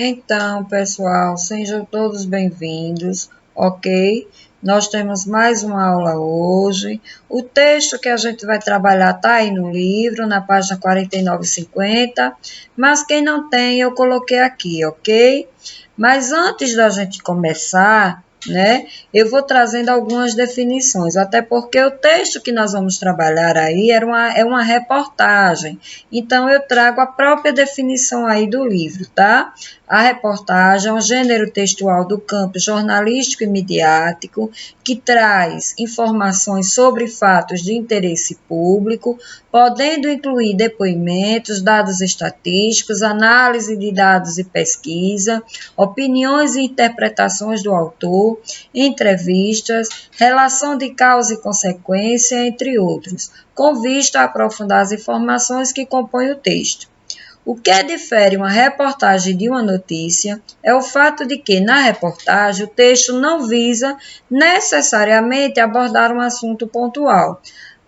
Então, pessoal, sejam todos bem-vindos, ok? Nós temos mais uma aula hoje. O texto que a gente vai trabalhar está aí no livro, na página 49 e 50, mas quem não tem, eu coloquei aqui, ok? Mas antes da gente começar, né, eu vou trazendo algumas definições, até porque o texto que nós vamos trabalhar aí é uma reportagem, então eu trago a própria definição aí do livro, tá? A reportagem é um gênero textual do campo jornalístico e midiático que traz informações sobre fatos de interesse público, podendo incluir depoimentos, dados estatísticos, análise de dados e pesquisa, opiniões e interpretações do autor, entrevistas, relação de causa e consequência, entre outros, com vista a aprofundar as informações que compõem o texto. O que difere uma reportagem de uma notícia é o fato de que, na reportagem, o texto não visa necessariamente abordar um assunto pontual,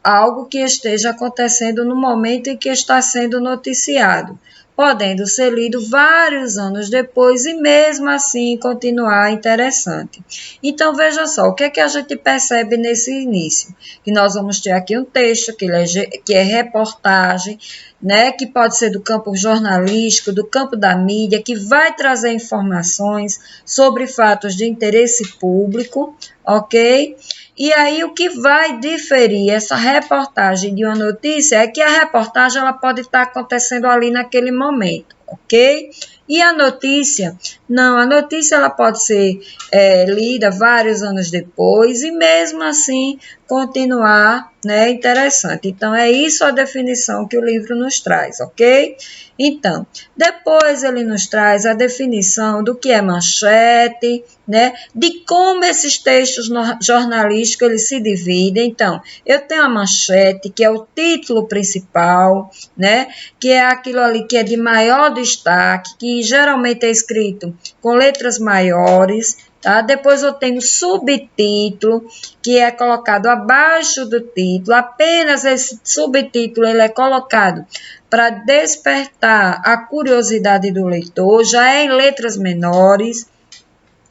algo que esteja acontecendo no momento em que está sendo noticiado, podendo ser lido vários anos depois e mesmo assim continuar interessante. Então veja só, o que é que a gente percebe nesse início? Que nós vamos ter aqui um texto que é reportagem, né, que pode ser do campo jornalístico, do campo da mídia, que vai trazer informações sobre fatos de interesse público, ok? E aí o que vai diferir essa reportagem de uma notícia é que a reportagem ela pode estar acontecendo ali naquele momento, ok? E a notícia, não, a notícia ela pode ser lida vários anos depois e mesmo assim continuar, né, interessante. Então, é isso a definição que o livro nos traz, ok? Então, depois ele nos traz a definição do que é manchete, né, de como esses textos jornalísticos eles se dividem. Então, eu tenho a manchete, que é o título principal, né, que é aquilo ali que é de maior destaque, que geralmente é escrito com letras maiores, tá? Depois eu tenho subtítulo, que é colocado abaixo do título, apenas esse subtítulo ele é colocado para despertar a curiosidade do leitor, já é em letras menores.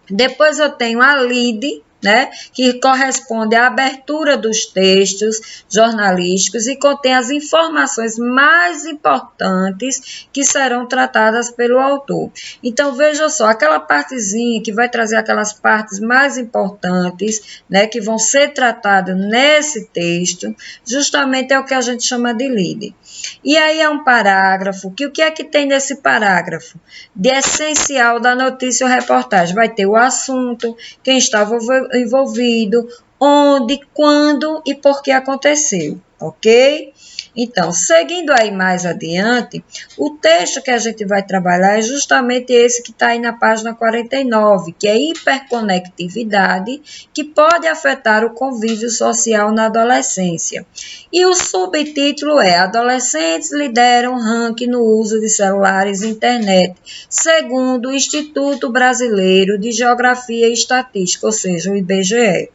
Depois eu tenho a lead, né, que corresponde à abertura dos textos jornalísticos e contém as informações mais importantes que serão tratadas pelo autor. Então, veja só, aquela partezinha que vai trazer aquelas partes mais importantes, né, que vão ser tratadas nesse texto, justamente é o que a gente chama de lead. E aí é um parágrafo, que o que é que tem nesse parágrafo? De essencial da notícia ou reportagem. Vai ter o assunto, quem estava envolvido, onde, quando e por que aconteceu, ok? Então, seguindo aí mais adiante, o texto que a gente vai trabalhar é justamente esse que está aí na página 49, que é hiperconectividade, que pode afetar o convívio social na adolescência. E o subtítulo é Adolescentes lideram ranking no uso de celulares e internet, segundo o Instituto Brasileiro de Geografia e Estatística, ou seja, o IBGE.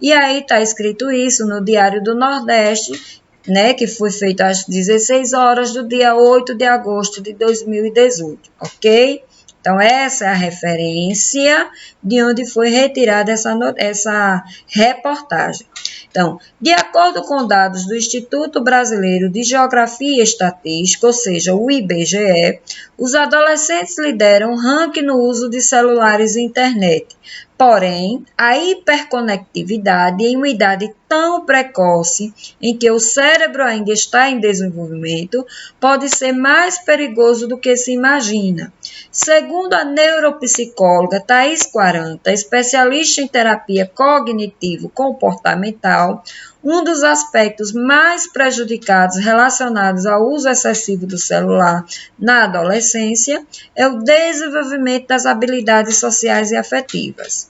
E aí está escrito isso no Diário do Nordeste, né, que foi feito às 16 horas do dia 8 de agosto de 2018, ok? Então, essa é a referência de onde foi retirada essa reportagem. Então, de acordo com dados do Instituto Brasileiro de Geografia e Estatística, ou seja, o IBGE, os adolescentes lideram o ranking no uso de celulares e internet. Porém, a hiperconectividade em uma idade tão precoce, em que o cérebro ainda está em desenvolvimento, pode ser mais perigoso do que se imagina. Segundo a neuropsicóloga Thais Quaranta, especialista em terapia cognitivo-comportamental, um dos aspectos mais prejudicados relacionados ao uso excessivo do celular na adolescência é o desenvolvimento das habilidades sociais e afetivas,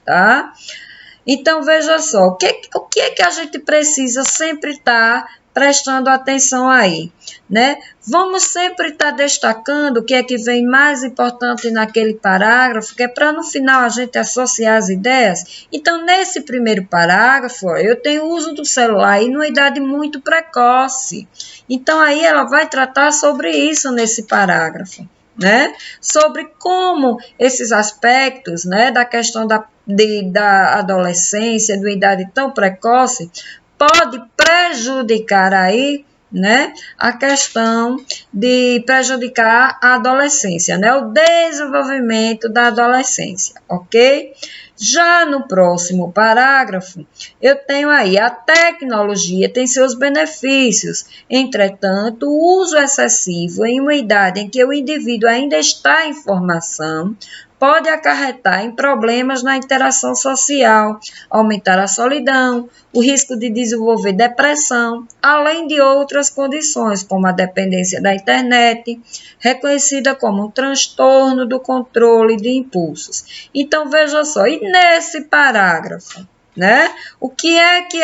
tá? Então, veja só, o que é que a gente precisa sempre estar prestando atenção aí, né? Vamos sempre estar destacando o que é que vem mais importante naquele parágrafo, que é para no final a gente associar as ideias. Então, nesse primeiro parágrafo, ó, eu tenho o uso do celular aí numa idade muito precoce. Então, aí ela vai tratar sobre isso nesse parágrafo. né, sobre como esses aspectos, né, da questão da adolescência, de uma idade tão precoce, pode prejudicar aí, né, a questão de prejudicar a adolescência, né, o desenvolvimento da adolescência, ok? Já no próximo parágrafo, eu tenho aí a tecnologia tem seus benefícios, entretanto, o uso excessivo em uma idade em que o indivíduo ainda está em formação pode acarretar em problemas na interação social, aumentar a solidão, o risco de desenvolver depressão, além de outras condições, como a dependência da internet, reconhecida como um transtorno do controle de impulsos. Então, veja só, e nesse parágrafo, né? O que é que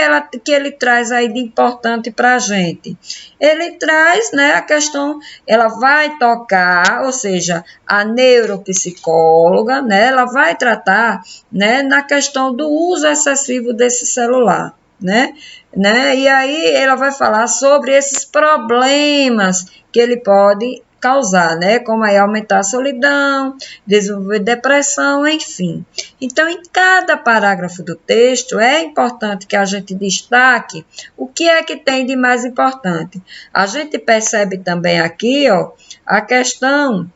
ele traz aí de importante para a gente? Ele traz, né, a questão, ela vai tocar, ou seja, a neuropsicóloga, né, ela vai tratar, né, na questão do uso excessivo desse celular, né? E aí ela vai falar sobre esses problemas que ele pode causar, né? Como aí aumentar a solidão, desenvolver depressão, enfim. Então, em cada parágrafo do texto, é importante que a gente destaque o que é que tem de mais importante. A gente percebe também aqui, ó, a questão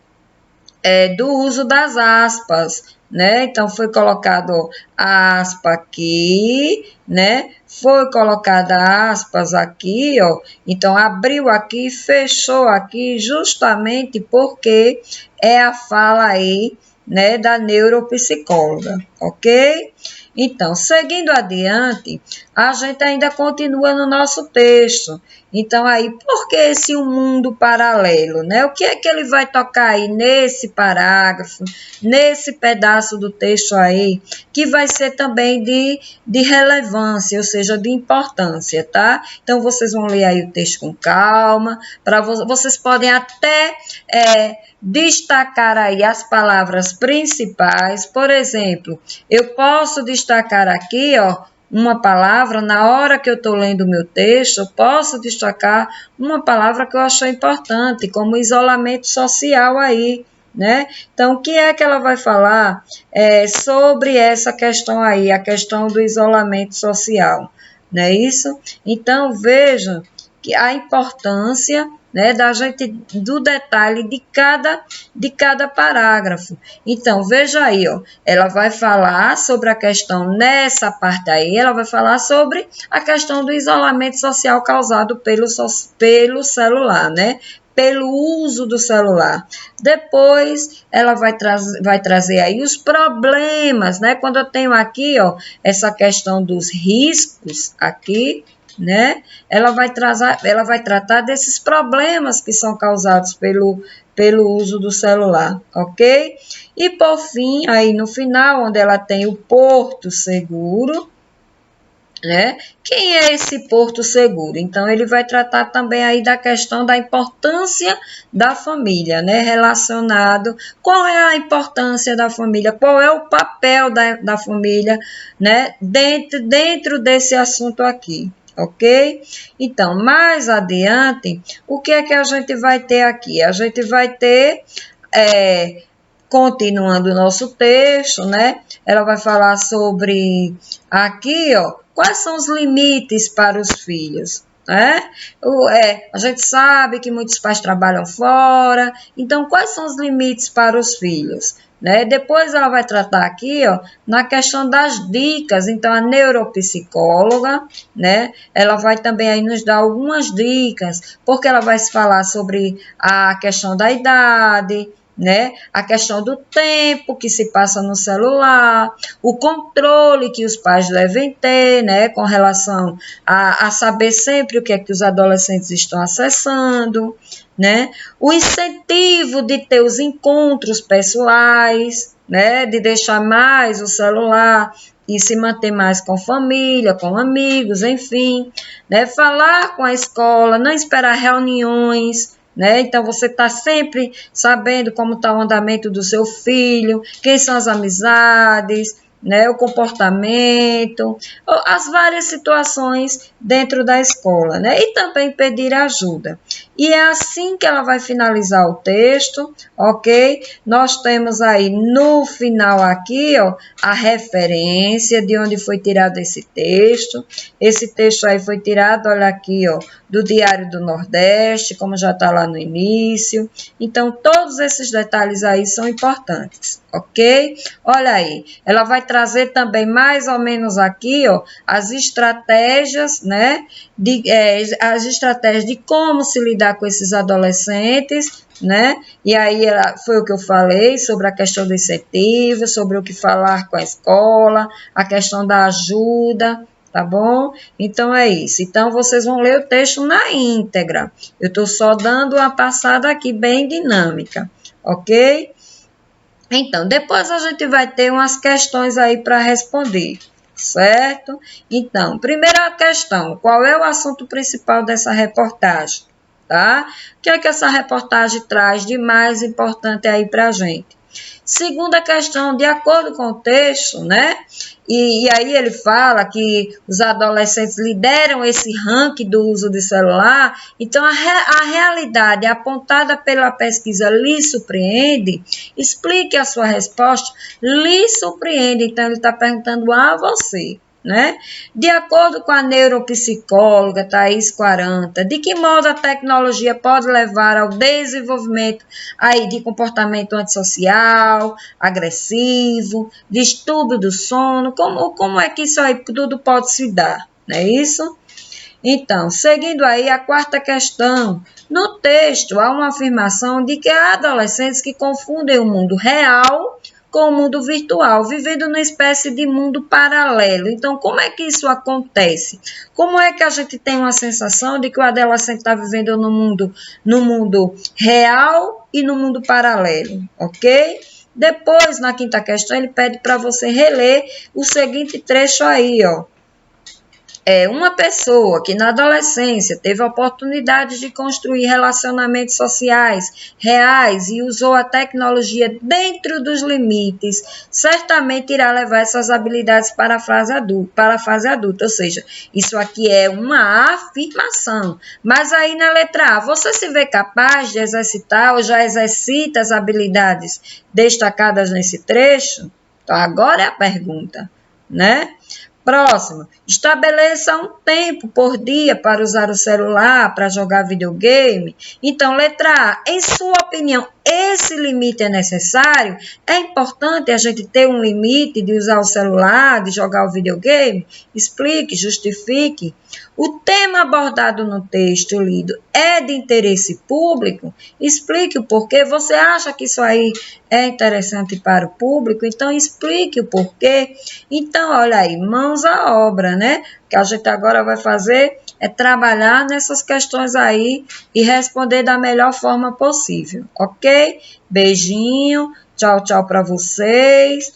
do uso das aspas, né? Então, foi colocado aspa aqui, né? Foi colocada aspas aqui, ó. Então, abriu aqui, fechou aqui, justamente porque é a fala aí, né, da neuropsicóloga, ok? Então, seguindo adiante, a gente ainda continua no nosso texto. Então, aí, por que esse mundo paralelo, né? O que é que ele vai tocar aí nesse parágrafo, nesse pedaço do texto aí, que vai ser também de relevância, ou seja, de importância, tá? Então, vocês vão ler aí o texto com calma, vocês podem até destacar aí as palavras principais. Por exemplo, eu posso destacar aqui, ó, uma palavra, na hora que eu estou lendo o meu texto, eu posso destacar uma palavra que eu achei importante, como isolamento social aí, né? Então, o que é que ela vai falar sobre essa questão aí, a questão do isolamento social, não é isso? Então, vejam que a importância, né, do detalhe de cada parágrafo. Então, veja aí, ó, ela vai falar sobre a questão, nessa parte aí, ela vai falar sobre a questão do isolamento social causado pelo celular, né? Pelo uso do celular. Depois, ela vai trazer aí os problemas, né? Quando eu tenho aqui, ó, essa questão dos riscos aqui, né? Ela vai tratar desses problemas que são causados pelo uso do celular, ok? E por fim, aí no final, onde ela tem o porto seguro, né? Quem é esse porto seguro? Então, ele vai tratar também aí da questão da importância da família, né? Relacionado, qual é a importância da família, qual é o papel da família, né? Dentro desse assunto aqui. Ok? Então, mais adiante, o que é que a gente vai ter aqui? A gente vai ter, continuando o nosso texto, né? Ela vai falar sobre aqui, ó, quais são os limites para os filhos, né? A gente sabe que muitos pais trabalham fora, então quais são os limites para os filhos? Né? Depois ela vai tratar aqui, ó, na questão das dicas. Então, a neuropsicóloga, né, ela vai também aí nos dar algumas dicas, porque ela vai falar sobre a questão da idade, né, a questão do tempo que se passa no celular, o controle que os pais devem ter, né, com relação a saber sempre o que é que os adolescentes estão acessando, né? O incentivo de ter os encontros pessoais, né? De deixar mais o celular e se manter mais com família, com amigos, enfim, né? Falar com a escola, não esperar reuniões, né? Então, você está sempre sabendo como está o andamento do seu filho, quem são as amizades, né, o comportamento, as várias situações dentro da escola, né, e também pedir ajuda. E é assim que ela vai finalizar o texto, ok? Nós temos aí no final aqui, ó, a referência de onde foi tirado esse texto. Esse texto aí foi tirado, olha aqui, ó, do Diário do Nordeste, como já está lá no início. Então, todos esses detalhes aí são importantes, ok? Olha aí, ela vai trazer também mais ou menos aqui, ó, as estratégias, né, as estratégias de como se lidar com esses adolescentes, né? E aí foi o que eu falei sobre a questão do incentivo, sobre o que falar com a escola, a questão da ajuda, tá bom? Então é isso. Então vocês vão ler o texto na íntegra. Eu estou só dando uma passada aqui bem dinâmica, ok? Então, depois a gente vai ter umas questões aí para responder, certo? Então, primeira questão, qual é o assunto principal dessa reportagem? Tá? O que é que essa reportagem traz de mais importante aí para a gente? Segunda questão, de acordo com o texto, né? E aí ele fala que os adolescentes lideram esse ranking do uso de celular. Então, a realidade apontada pela pesquisa lhe surpreende? Explique a sua resposta. Lhe surpreende. Então, ele está perguntando a você, né? De acordo com a neuropsicóloga Thaís Quaranta, de que modo a tecnologia pode levar ao desenvolvimento aí de comportamento antissocial, agressivo, distúrbio do sono, como é que isso aí tudo pode se dar, não é isso? Então, seguindo aí a quarta questão, no texto há uma afirmação de que há adolescentes que confundem o mundo real com o mundo virtual, vivendo numa espécie de mundo paralelo. Então, como é que isso acontece? Como é que a gente tem uma sensação de que o adolescente está vivendo no mundo real e no mundo paralelo, ok? Depois, na quinta questão, ele pede para você reler o seguinte trecho aí, ó. Uma pessoa que na adolescência teve a oportunidade de construir relacionamentos sociais reais e usou a tecnologia dentro dos limites, certamente irá levar essas habilidades para a fase adulta. Ou seja, isso aqui é uma afirmação. Mas aí na letra A, você se vê capaz de exercitar ou já exercita as habilidades destacadas nesse trecho? Então, agora é a pergunta, né? Próximo, estabeleça um tempo por dia para usar o celular, para jogar videogame. Então, letra A, em sua opinião, esse limite é necessário? É importante a gente ter um limite de usar o celular, de jogar o videogame? Explique, justifique. O tema abordado no texto lido é de interesse público? Explique o porquê. Você acha que isso aí é interessante para o público? Então, explique o porquê. Então, olha aí, mãos à obra, né? O que a gente agora vai fazer é trabalhar nessas questões aí e responder da melhor forma possível, ok? Beijinho, tchau, tchau para vocês.